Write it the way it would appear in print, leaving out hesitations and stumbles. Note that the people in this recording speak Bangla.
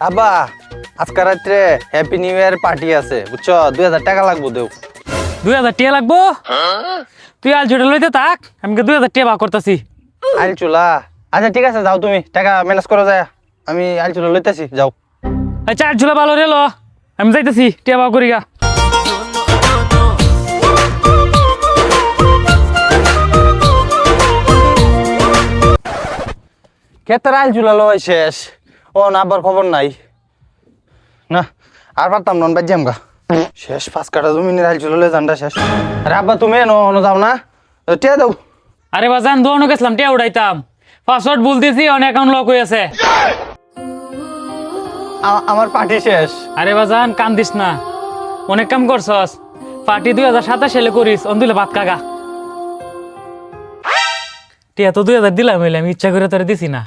আব্বা আজকে রাত্রে হ্যাপি নিউ ইয়ার পার্টি আছে বুঝছো, 2000 টাকা লাগবো দেও। 2000 টাকা লাগবো? তুই আল জোড়া লইতে থাক, আমি 2000 টাকা বা করতেছি। আইল চুলা, আচ্ছা ঠিক আছে যাও, তুমি টাকা ম্যানেজ করো যায়, আমি আইল চুলা লইতেছি, যাও। চার ঝুলা ভালো রেলো, আমি যাইতেছি টাকা বা করি গা। ক্ষেতের আইল চুলা লয় শেষ, ও না আবার খবর নাই না, আর পারতাম নন বাজ্যাম গা শেষ। 5 কাঠা জমিনের আইল চুলা লয়ে জানটা শেষ। আরে আব্বা তুমি এনো যাও না, টিয়া দাও। আরে বাজান দোয়ানো গেছিলাম টাকা উড়াইতাম, পাসওয়ার্ড বলতেছি অনেক অ্যাকাউন্ট লক হয়ে আছে। আমার পার্টি শেষ। আরে বাজান কান্দিস না, অনেক কাম করছস, পার্টি 2027 সালে করিস, অন্দিলে ভাত কাগা। টিয়া তো 2000 দিলাম, হইলে আমি ইচ্ছা করে তোরে দিছি না।